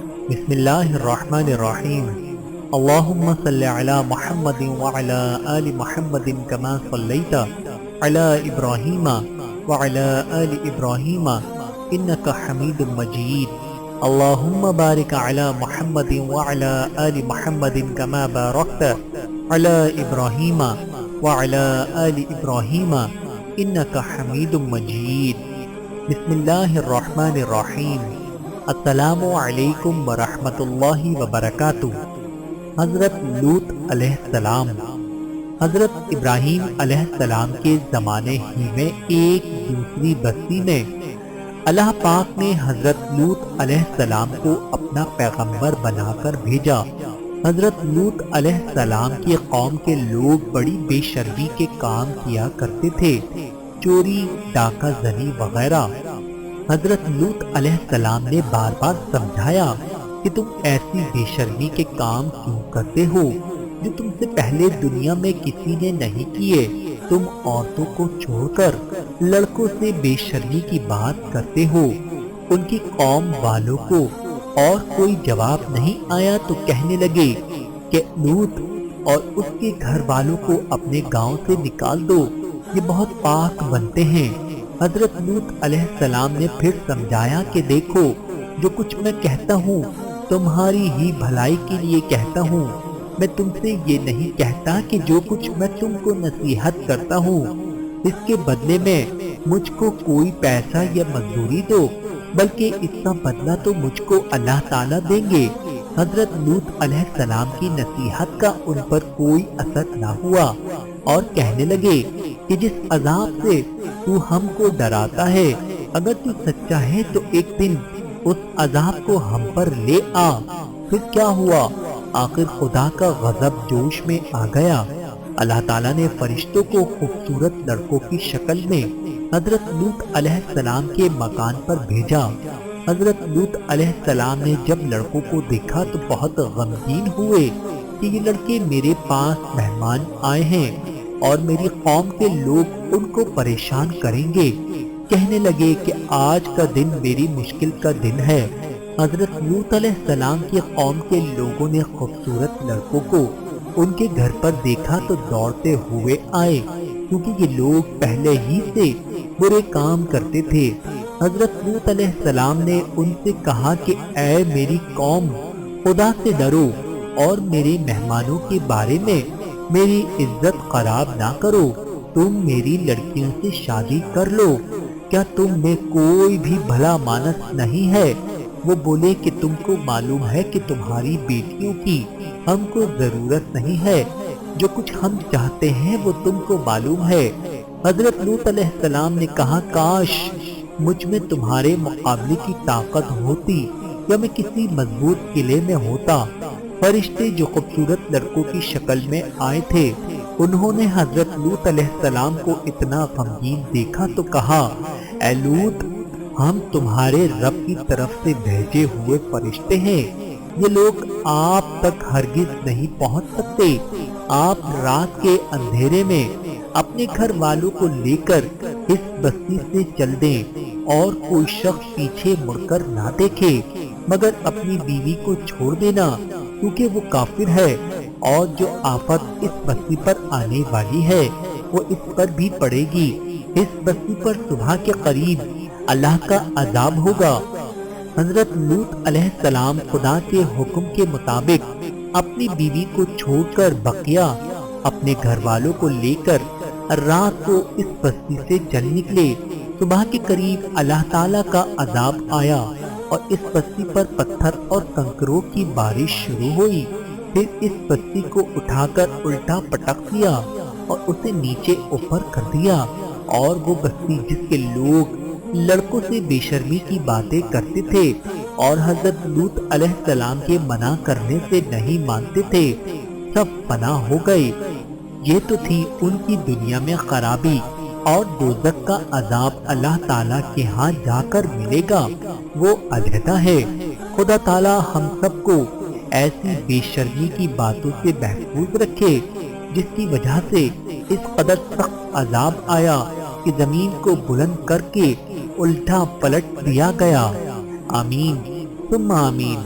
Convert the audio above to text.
بسم اللہ الرحمن الرحیم اللہم صلی علی محمد وعلی آل محمد کما صلیت علی ابراہیم وعلی آل ابراہیم انکا حمید مجید اللہم بارک علی محمد وعلی آل محمد کما بارکت علی ابراہیم وعلی آل ابراہیم انکا حمید مجید۔ بسم اللہ الرحمن الرحیم۔ السلام علیکم ورحمۃ اللہ وبرکاتہ۔ حضرت لوط علیہ السلام حضرت ابراہیم علیہ السلام کے زمانے ہی میں ایک دوسری بستی میں اللہ پاک نے حضرت لوط علیہ السلام کو اپنا پیغمبر بنا کر بھیجا۔ حضرت لوط علیہ السلام کی قوم کے لوگ بڑی بے شرمی کے کام کیا کرتے تھے، چوری، ڈاکہ زنی وغیرہ۔ حضرت لوط علیہ السلام نے بار بار سمجھایا کہ تم ایسی بے شرمی کے کام کیوں کرتے ہو جو تم سے پہلے دنیا میں کسی نے نہیں کیے۔ تم عورتوں کو چھوڑ کر لڑکوں سے بے شرمی کی بات کرتے ہو۔ ان کی قوم والوں کو اور کوئی جواب نہیں آیا تو کہنے لگے کہ لوط اور اس کے گھر والوں کو اپنے گاؤں سے نکال دو، یہ بہت پاک بنتے ہیں۔ حضرت لوط علیہ السلام نے پھر سمجھایا کہ دیکھو، جو کچھ میں کہتا ہوں تمہاری ہی بھلائی کے لیے کہتا ہوں۔ میں تم سے یہ نہیں کہتا کہ جو کچھ میں تم کو نصیحت کرتا ہوں اس کے بدلے میں مجھ کو کوئی پیسہ یا مزدوری دو، بلکہ اس کا بدلہ تو مجھ کو اللہ تعالیٰ دیں گے۔ حضرت لوط علیہ السلام کی نصیحت کا ان پر کوئی اثر نہ ہوا اور کہنے لگے کہ جس عذاب سے تو ہم کو ڈراتا ہے، اگر تو سچا ہے تو ایک دن اس عذاب کو ہم پر لے آ۔ پھر کیا ہوا؟ آخر خدا کا غضب جوش میں آ گیا۔ اللہ تعالیٰ نے فرشتوں کو خوبصورت لڑکوں کی شکل میں حضرت لوط علیہ السلام کے مکان پر بھیجا۔ حضرت لوط علیہ السلام نے جب لڑکوں کو دیکھا تو بہت غمگین ہوئے کہ یہ لڑکے میرے پاس مہمان آئے ہیں اور میری قوم کے لوگ ان کو پریشان کریں گے۔ کہنے لگے کہ آج کا دن میری مشکل کا دن ہے۔ حضرت لوط علیہ السلام کی قوم کے لوگوں نے خوبصورت لڑکوں کو ان کے گھر پر دیکھا تو دوڑتے ہوئے آئے، کیونکہ یہ لوگ پہلے ہی سے برے کام کرتے تھے۔ حضرت لوط علیہ السلام نے ان سے کہا کہ اے میری قوم، خدا سے ڈرو اور میرے مہمانوں کے بارے میں میری عزت خراب نہ کرو۔ تم میری لڑکیوں سے شادی کر لو۔ کیا تم میں کوئی بھی بھلا مانس نہیں ہے؟ وہ بولے کہ تم کو معلوم ہے کہ تمہاری بیٹیوں کی ہم کو ضرورت نہیں ہے، جو کچھ ہم چاہتے ہیں وہ تم کو معلوم ہے۔ حضرت لوط علیہ السلام نے کہا کاش مجھ میں تمہارے مقابلے کی طاقت ہوتی یا میں کسی مضبوط قلعے میں ہوتا۔ فرشتے جو خوبصورت لڑکوں کی شکل میں آئے تھے، انہوں نے حضرت لوط علیہ السلام کو اتنا غمگین دیکھا تو کہا اے لوط، ہم تمہارے رب کی طرف سے بھیجے ہوئے فرشتے ہیں، یہ لوگ آپ تک ہرگز نہیں پہنچ سکتے۔ آپ رات کے اندھیرے میں اپنے گھر والوں کو لے کر اس بستی سے چل دیں اور کوئی شخص پیچھے مڑ کر نہ دیکھے، مگر اپنی بیوی کو چھوڑ دینا کیونکہ وہ کافر ہے، اور جو آفت اس بستی پر آنے والی ہے وہ اس پر بھی پڑے گی۔ اس بستی پر صبح کے قریب اللہ کا عذاب ہوگا۔ حضرت لوط علیہ السلام خدا کے حکم کے مطابق اپنی بیوی کو چھوڑ کر بقیہ اپنے گھر والوں کو لے کر رات کو اس بستی سے چل نکلے۔ صبح کے قریب اللہ تعالیٰ کا عذاب آیا اور اس بستی پر پتھر اور کنکروں کی بارش شروع ہوئی۔ پھر اس بستی کو اٹھا کر الٹا پٹک دیا اور اسے نیچے اوپر کر دیا، اور وہ بستی جس کے لوگ لڑکوں سے بے شرمی کی باتیں کرتے تھے اور حضرت لوط علیہ السلام کے منع کرنے سے نہیں مانتے تھے، سب فنا ہو گئے۔ یہ تو تھی ان کی دنیا میں خرابی، اور دوزخ کا عذاب اللہ تعالیٰ کے ہاں جا کر ملے گا، وہ علیحدہ ہے۔ خدا تعالیٰ ہم سب کو ایسی بے شرمی کی باتوں سے محفوظ رکھے جس کی وجہ سے اس قدر سخت عذاب آیا کہ زمین کو بلند کر کے الٹا پلٹ دیا گیا۔ آمین ثم آمین۔